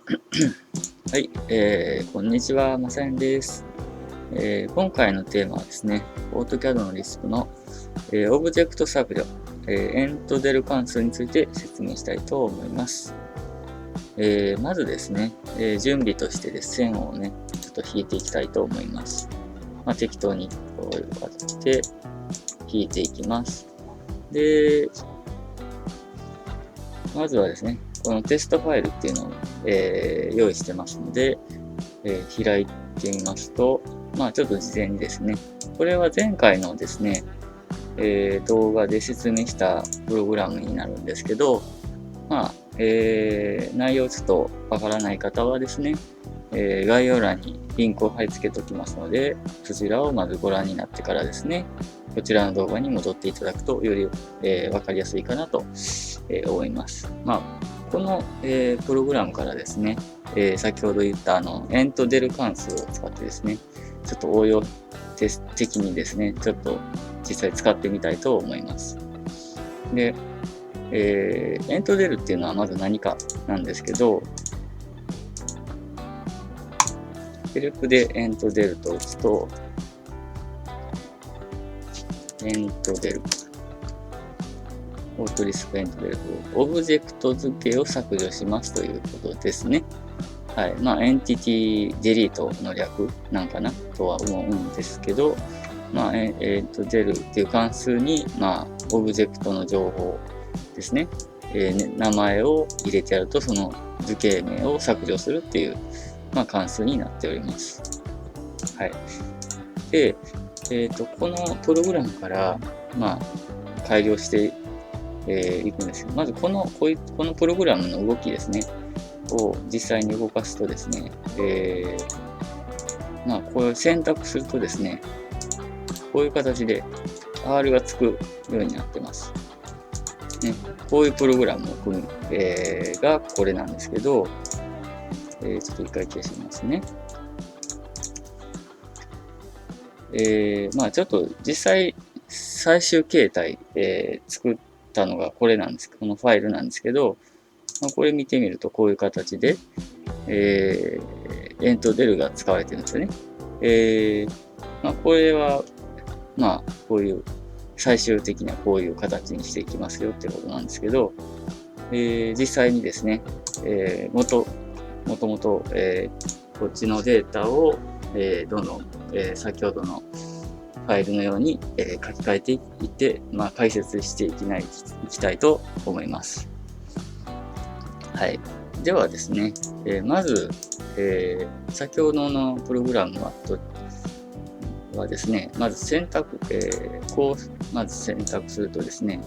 はい、こんにちは、まさやんです。今回のテーマはですね、AutoCAD のリスクの、オブジェクト削除、エントデル関数について説明したいと思います。まずですね、準備として線をね、ちょっと引いていきたいと思います。適当にこういう形で引いていきます。で、まずはですね、このテストファイルっていうのを、用意してますので、開いてみますと、ちょっと事前にですね、これは前回のですね、動画で説明したプログラムになるんですけど、内容ちょっとわからない方はですね、概要欄にリンクを貼り付けておきますので、そちらをまずご覧になってからですね、こちらの動画に戻っていただくとより、わかりやすいかなと、思います。この、プログラムからですね、先ほど言ったエントデル関数を使ってですね、ちょっと応用的にですね、ちょっと実際使ってみたいと思います。で、エントデルっていうのはまず何かなんですけど、ヘルプでエントデルと打つと、エントデル、オートリスクエントデル、オブジェクト付けを削除しますということですね。はい。エンティティデリートの略なんかなとは思うんですけど、デルっていう関数に、オブジェクトの情報ですね。名前を入れてやると、その図形名を削除するっていう、関数になっております。はい。で、このプログラムから、改良していくんですけど、まずこのプログラムの動きですね、を実際に動かすとですね、これを選択するとですね、こういう形で R がつくようになってます。ね、こういうプログラムを組む、がこれなんですけど、ちょっと一回消しますね。ちょっと実際最終形態、作ったのがこれなんです。このファイルなんですけど、これ見てみるとこういう形で、エントデルが使われてるんですよね。これは、こういう最終的にはこういう形にしていきますよってことなんですけど、実際にですね、もともと、こっちのデータを、どんどん、先ほどのファイルのように、書き換えていって、解説していきたいと思います。はい。ではですね、まず、先ほどのプログラムはですね、まず選択、まず選択するとですね、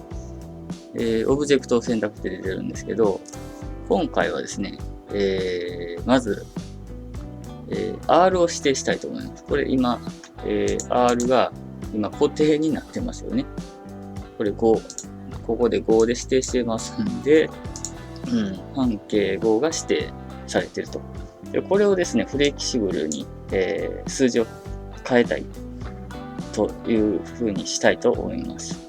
オブジェクトを選択して出てるんですけど、今回はですね、まず、R を指定したいと思います。これ今、R が今固定になってますよね。これ5、ここで5で指定してますんで、半径5が指定されていると。でこれをですね、フレキシブルに、数字を変えたいというふうにしたいと思います。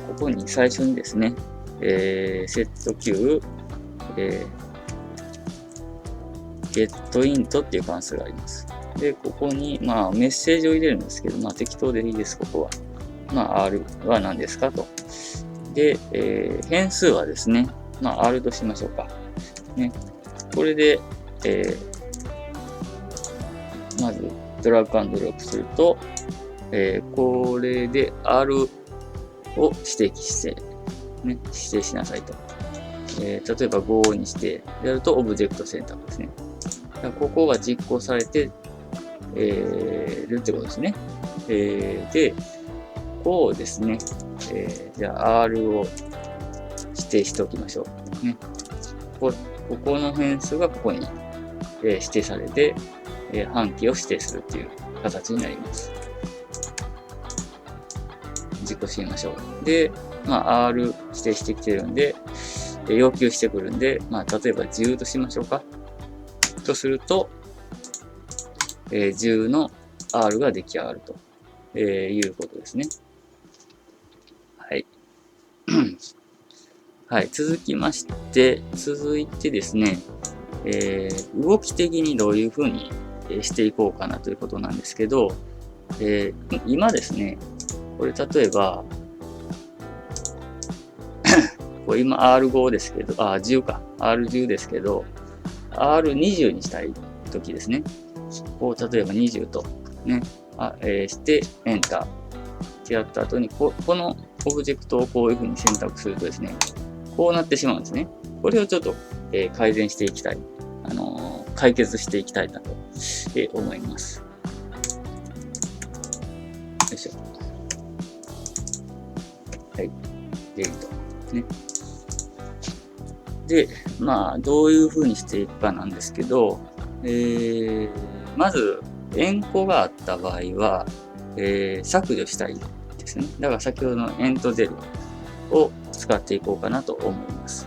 ここに最初にですね、セット Q、getInt っていう関数があります。で、ここに、メッセージを入れるんですけど、適当でいいです、ここは。R は何ですかと。で、変数はですね、R としましょうか。ね、これで、まずドラッグアンドドロップすると、これで R を指定しなさいと。例えば5にしてやるとオブジェクト選択ですね。ここが実行されて、るってことですね。で、こうですね、じゃあ R を指定しておきましょう。ね、ここの変数がここに、指定されて、半径を指定するっていう形になります。実行してみましょう。で、R 指定してきてるんで、要求してくるんで、例えば10としましょうか。とすると、10の R が出来上がると、いうことですね。はい。はい、続いてですね、動き的にどういうふうにしていこうかなということなんですけど、今ですね、これ例えば、これ今 R5 ですけど、10か、R10 ですけど、R20 にしたいときですね。こう、例えば20と、ね、して、エンターってやった後にこのオブジェクトをこういうふうに選択するとですね、こうなってしまうんですね。これをちょっと、改善していきたい。解決していきたいなと、思います。よいしょ。はい。デリート。ね。で、まあ、どういう風にしていくかなんですけど、まず、円弧があった場合は、削除したいですね。だから先ほどのエントゼロを使っていこうかなと思います。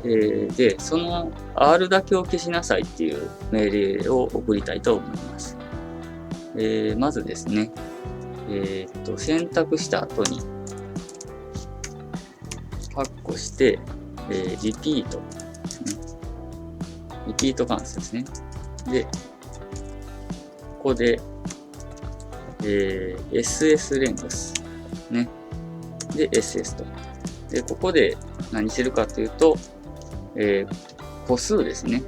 で、その R だけを消しなさいっていう命令を送りたいと思います。まずですね、選択した後に、カッコして、リピートですね。リピート関数ですね。で、ここで、SS レングス。ね。で、SS と。で、ここで何するかというと、個数ですね。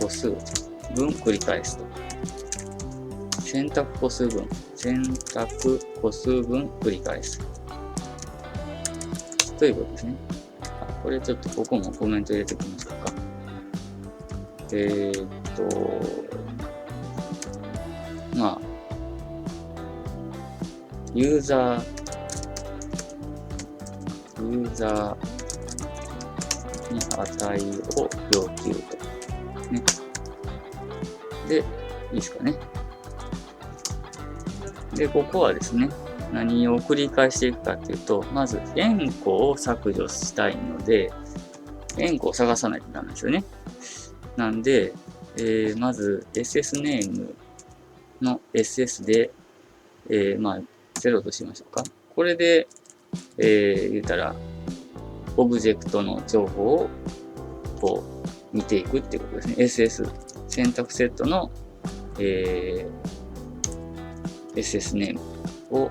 個数分繰り返すと。選択個数分繰り返す。ということですね。これちょっとここもコメント入れておきましょうか。まあ、ユーザーに値を要求と。ね。で、いいですかね。で、ここはですね、何を繰り返していくかというと、まず円弧を削除したいので、円弧を探さないとダメですよね。なんで、まず SS ネームの SS で、まあ、0としましょうか。これで、言ったら、オブジェクトの情報をこう見ていくっていうことですね。SS 選択セットの、SS ネームを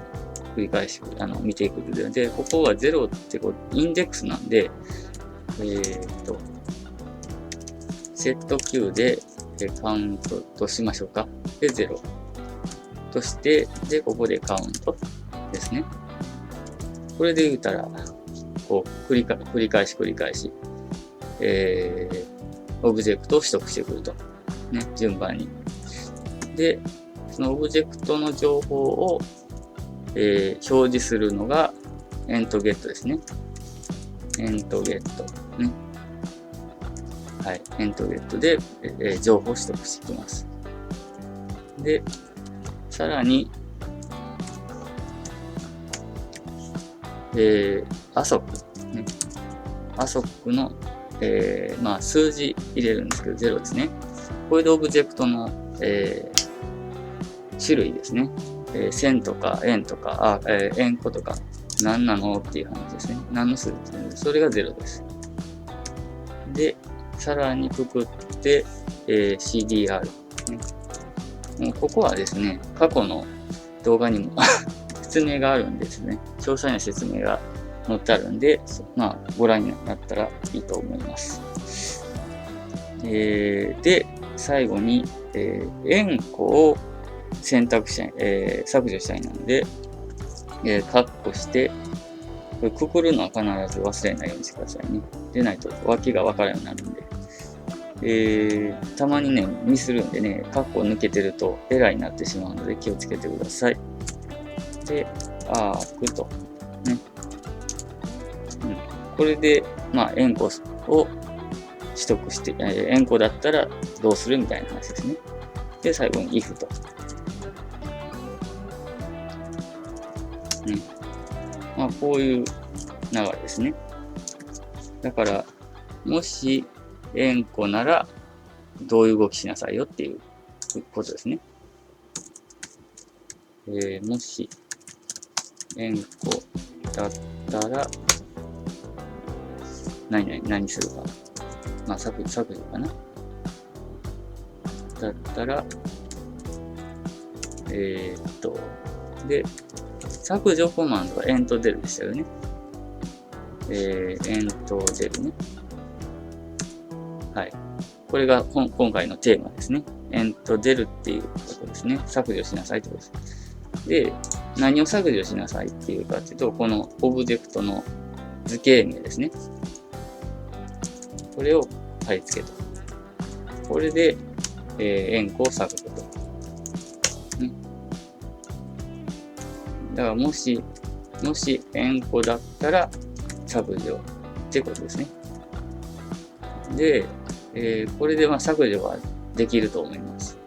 繰り返し見ていくので、ここは0ってこうインデックスなんで、セット Q でカウントとしましょうか。で、0として、で、ここでカウントですね。これで言うたら、こう、繰り返し、オブジェクトを取得してくると。ね、順番に。で、そのオブジェクトの情報を、表示するのが、エントゲットですね。エントゲット。ね。はい。エントゲットで、情報を取得していきます。で、さらに、ASOC、ね。ASOC の、まあ、数字入れるんですけど、0ですね。これでオブジェクトの、種類ですね。線とか円とか、円弧とか、何なのっていう話ですね。何の数字ですね。それが0です。で、さらにくくって、CDR、ね。もうここはですね、過去の動画にも説明があるんですね。詳細な説明が載ってあるんで、まあ、ご覧になったらいいと思います。で、最後に、円弧を選択したい、削除したいなので、カッコして、これくくるのは必ず忘れないようにしてくださいね。でないと脇が分からんようになるんで。たまにね、ミスるんでね、カッコ抜けてるとエラーになってしまうので気をつけてください。で、アークと。ね。これで、まあ、円弧を取得して、円弧だったらどうするみたいな話ですね。で、最後に if と。まあ、こういう流れですね。だから、もし円弧なら、どういう動きしなさいよっていうことですね。もし円弧だったら、何するか。まあ、削除かな。だったら、で、削除コマンドはエントデルでしたよね。エントデルね。はい。これが今回のテーマですね。エントデルっていうことですね。削除しなさいってことです。で、何を削除しなさいっていうかっていうと、このオブジェクトの図形名ですね。これを貼り付けと。これで、円弧を削除と。ね。だからもし円弧だったら削除ってことですね。で、これで削除はできると思います。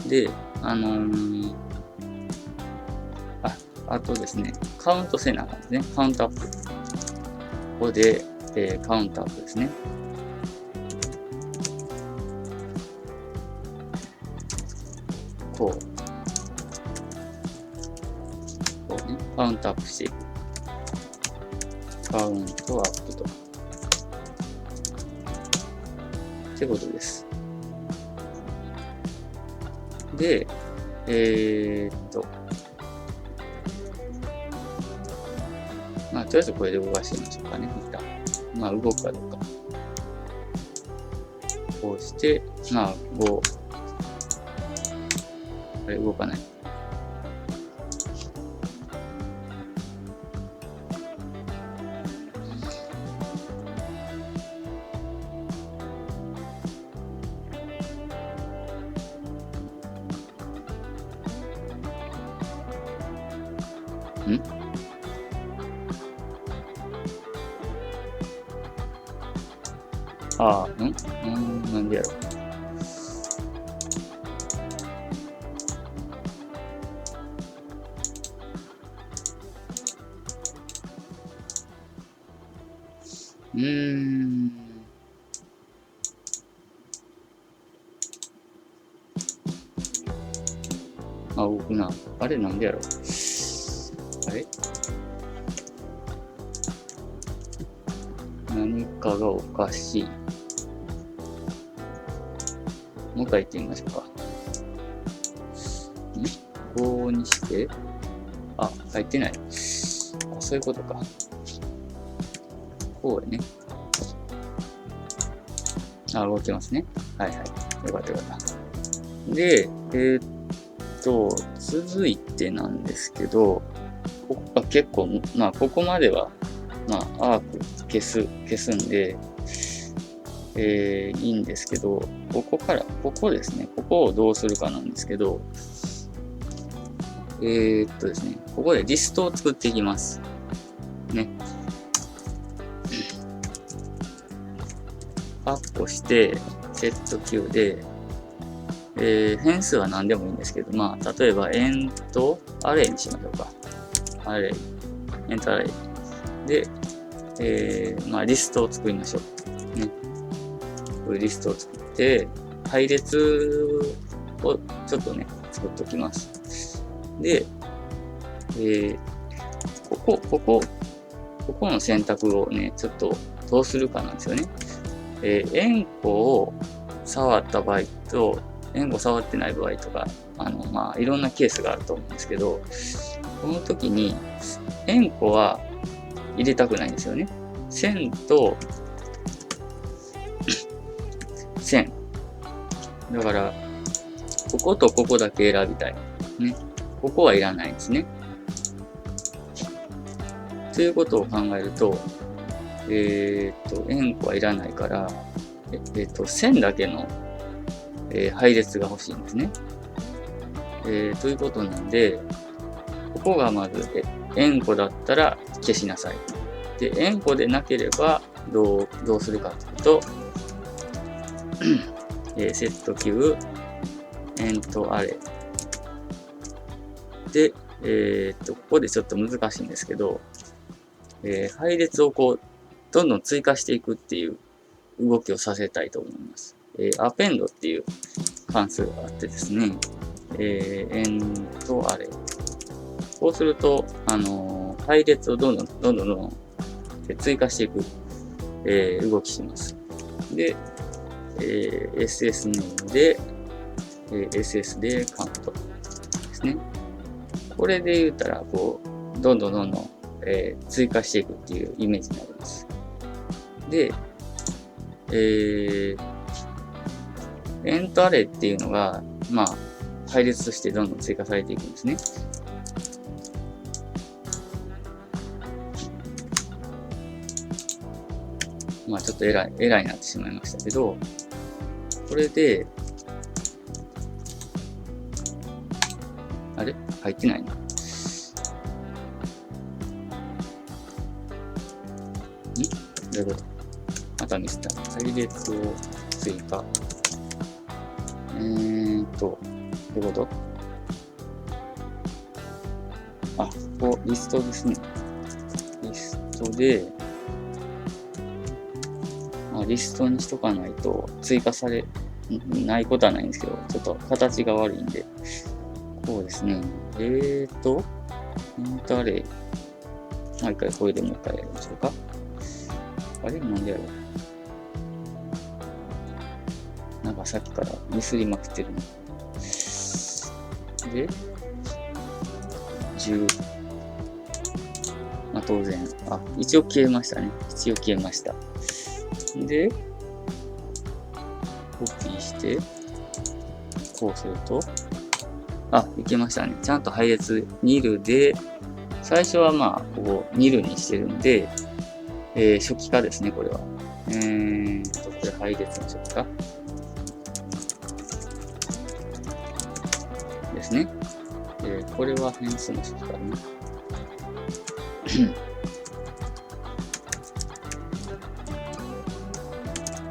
で、あとですね、カウントせなあかんですね。カウントアップ。ここで、カウントアップですね。こうね、カウントアップしていく。カウントアップと。ってことです。で、とりあえずこれで動かしてみましょうかね。一旦。動くかどうか。こうして、5。あれ、動かない。なんでやろう。動くな。あれなんでやろう。あれ何かがおかしい。もう一回言ってみましょうか。こうにして、入ってない。そういうことか。こうやね。動きますね。はいはい。よかったよかった。で、続いてなんですけど、ここが結構、ここまでは、アーク消すんで、いいんですけど、ここですね。ここをどうするかなんですけど、ですね、ここでリストを作っていきます。ね。カッコして、セット Q で、変数は何でもいいんですけど、例えば、エントアレイにしましょうか。エントアレイ。で、リストを作りましょう。ね。こういうリストを作って、配列をちょっとね、作っておきます。で、ここの選択をね、ちょっとどうするかなんですよね。円弧を触った場合と、円弧触ってない場合とか、いろんなケースがあると思うんですけど、この時に、円弧は入れたくないんですよね。線と、線。だから、こことここだけ選びたい。ね。ここはいらないんですね。ということを考えると、円弧はいらないから、線だけの、配列が欲しいんですね。ということなんで、ここがまず、円弧だったら消しなさい。で、円弧でなければどうするかというと、セット Q、エントアレで、ここでちょっと難しいんですけど、配列をどんどん追加していくっていう動きをさせたいと思います。append っていう関数があってですね、エントアレこうすると、配列をどんどん追加していく、動きします。で、SS ネームで、SS でカウントですね。これで言ったら、こう、どんどん、追加していくっていうイメージになります。で、エントアレイっていうのが、まあ、配列としてどんどん追加されていくんですね。まあ、ちょっとエラーになってしまいましたけど、これで、あれ入ってないな。どういうこと？またミスった。配列を追加。どういうこと？あ、ここリストですね。リストで、リストにしとかないと追加されないことはないんですけど、ちょっと形が悪いんで、こうですね。イントアレイ。もう一回これでもう一回やりましょうか。あれなんでやろう。なんかさっきからミスりまくってるの。で、10。まあ当然。一応消えましたね。一応消えました。で、コピーして、こうすると、いけましたね。ちゃんと配列2で、最初はまあ、ここ2にしてるんで、初期化ですね、これは。これ配列の初期化ですね。これは変数の初期化ね。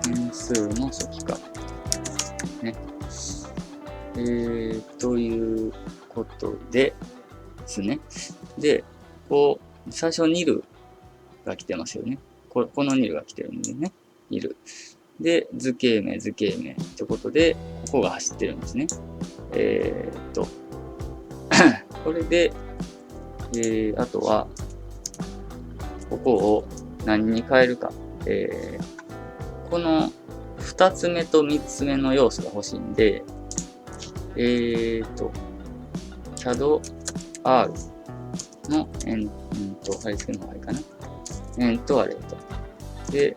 変数の初期化。ね。ということでですね。で、こう、最初ニルが来てますよね。このニルが来てるんでね。ニル。で、図形名ってことで、ここが走ってるんですね。これで、あとは、ここを何に変えるか。この2つ目と3つ目の要素が欲しいんで、CAD R の貼り付けの方がいいかな。エントアレイと。で、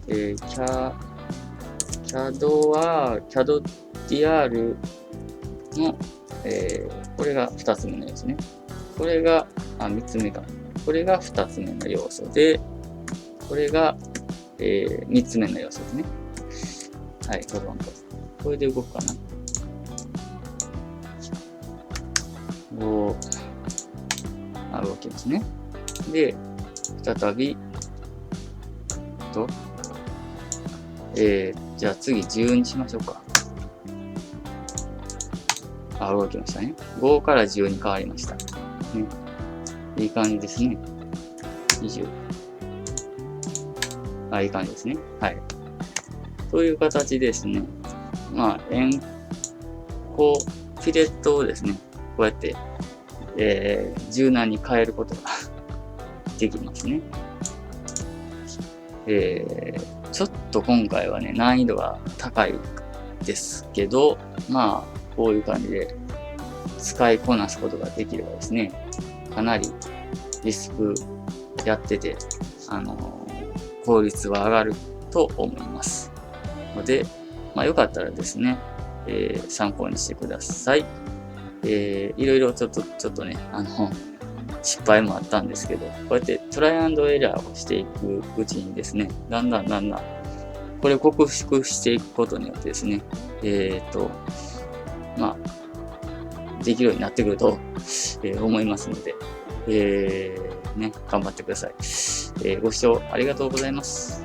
CAD DR の、これが2つ目の要素ね。これが、3つ目か。これが2つ目の要素で、これが、3つ目の要素ですね。はい、保存と。これで動くかな。動きますね。で、再び、じゃあ次10にしましょうか。動きましたね。5から10に変わりました。ね、いい感じですね。20。いい感じですね。はい。という形ですね。まあ、フィレットをですね、こうやって、柔軟に変えることができますね。ちょっと今回はね、難易度が高いですけど、まあ、こういう感じで使いこなすことができればですね、かなりリスクやってて、効率は上がると思いますので、まあ、よかったらですね、参考にしてください。いろいろちょっとね、失敗もあったんですけど、こうやってトライアンドエラーをしていくうちにですね、だんだん、これを克服していくことによってですね、まあ、できるようになってくると、思いますので、ね、頑張ってください。ご視聴ありがとうございます。